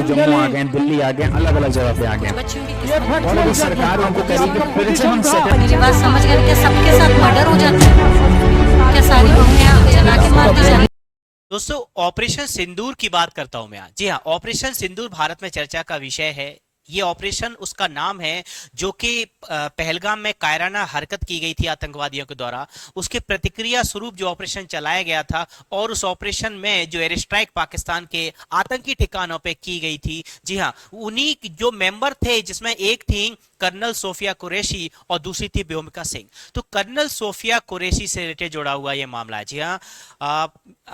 जम्मू आ गए, दिल्ली आ गए, अलग अलग जगह पे आ गए, और अगर सरकार उनको कहेगी फिर से हम मेरी बात समझ गए क्या? सबके साथ मर्डर हो जाता है क्या? सारी बहुएं जला के मार दी जाती? दोस्तों, ऑपरेशन सिंदूर की बात करता हूं मैं आज। जी हाँ, ऑपरेशन सिंदूर भारत में चर्चा का विषय है। ये ऑपरेशन उसका नाम है जो कि पहलगाम में कायराना हरकत की गई थी आतंकवादियों के द्वारा, उसके प्रतिक्रिया स्वरूप जो ऑपरेशन चलाया गया था, और उस ऑपरेशन में जो एयर स्ट्राइक पाकिस्तान के आतंकी ठिकानों पे की गई थी, जी हाँ, उन्हीं जो मेंबर थे, जिसमें एक थी कर्नल सोफिया कुरैशी और दूसरी थी व्योमिका सिंह। तो कर्नल सोफिया कुरैशी से रिलेटेड जुड़ा हुआ यह मामला है। जी हाँ,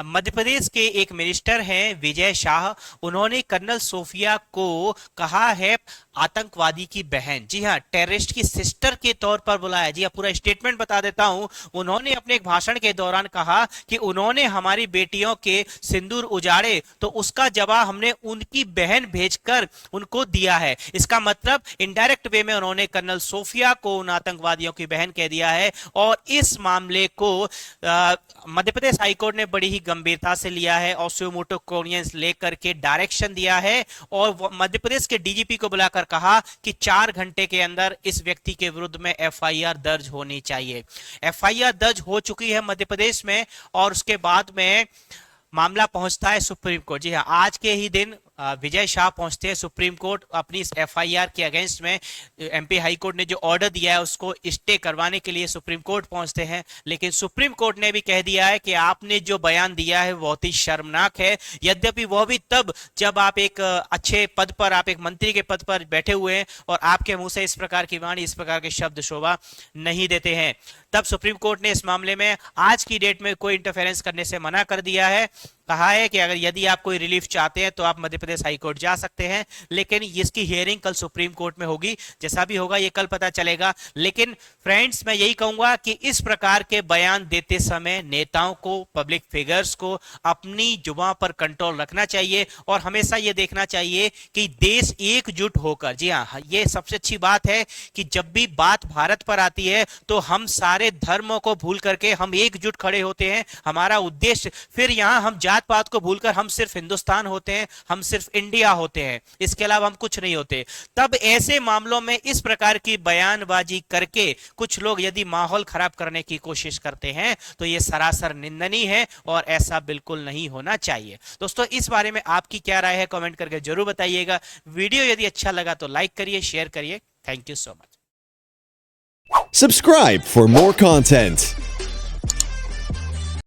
मध्य प्रदेश के एक मिनिस्टर हैं विजय शाह, उन्होंने कर्नल सोफिया को कहा है आतंकवादी की बहन। जी हाँ, टेररिस्ट की सिस्टर के तौर पर बुलाया। जी हाँ, पूरा स्टेटमेंट बता देता हूं। उन्होंने अपने एक भाषण के दौरान कहा कि उन्होंने हमारी बेटियों के सिंदूर उजाड़े तो उसका जवाब हमने उनकी बहन भेजकर उनको दिया है। इसका मतलब इनडायरेक्ट वे में उन्होंने कर्नल सोफिया को उन आतंकवादियों की बहन कह दिया है। और इस मामले को मध्य प्रदेश हाईकोर्ट ने बड़ी ही गंभीरता से लिया है और सुमोटो कोनियंस लेकर के डायरेक्शन दिया है, और मध्य प्रदेश के डीजीपी को बुलाकर कहा कि 4 घंटे के अंदर इस व्यक्ति के विरुद्ध में एफआईआर दर्ज होनी चाहिए। एफआईआर दर्ज हो चुकी है मध्य प्रदेश में, और उसके बाद में मामला पहुंचता है सुप्रीम कोर्ट। जी हाँ, आज के ही दिन विजय शाह पहुंचते हैं सुप्रीम कोर्ट अपनी इस एफआईआर के अगेंस्ट में। एमपी हाई कोर्ट ने जो ऑर्डर दिया है उसको स्टे करवाने के लिए सुप्रीम कोर्ट पहुंचते हैं, लेकिन सुप्रीम कोर्ट ने भी कह दिया है कि आपने जो बयान दिया है बहुत ही शर्मनाक है। यद्यपि वह भी तब जब आप एक अच्छे पद पर, आप एक मंत्री के पद पर बैठे हुए हैं और आपके मुंह से इस प्रकार की वाणी, इस प्रकार के शब्द शोभा नहीं देते हैं। तब सुप्रीम कोर्ट ने इस मामले में आज की डेट में कोई इंटरफेरेंस करने से मना कर दिया है। कहा है कि अगर यदि आप कोई रिलीफ चाहते हैं तो आप मध्य प्रदेश हाई कोर्ट जा सकते हैं, लेकिन इसकी हियरिंग कल सुप्रीम कोर्ट में होगी। जैसा भी होगा ये कल पता चलेगा। लेकिन फ्रेंड्स, मैं यही कहूंगा कि इस प्रकार के बयान देते समय नेताओं को, पब्लिक फिगर्स को अपनी जुबान पर कंट्रोल रखना चाहिए और हमेशा ये देखना चाहिए कि देश एकजुट होकर, जी हाँ, ये सबसे अच्छी बात है कि जब भी बात भारत पर आती है तो हम सारे धर्मों को भूल करके हम एकजुट खड़े होते हैं। हमारा उद्देश्य, फिर यहां हम जात पात को भूलकर हम सिर्फ हिंदुस्तान होते हैं, हम सिर्फ इंडिया होते हैं, इसके अलावा हम कुछ नहीं होते। तब ऐसे मामलों में इस प्रकार की बयानबाजी करके कुछ लोग यदि माहौल खराब करने की कोशिश करते हैं तो यह सरासर निंदनीय है और ऐसा बिल्कुल नहीं होना चाहिए। दोस्तों, इस बारे में आपकी क्या राय है कमेंट करके जरूर बताइएगा। वीडियो यदि अच्छा लगा तो लाइक करिए, शेयर करिए। Thank you so much. Subscribe for more content.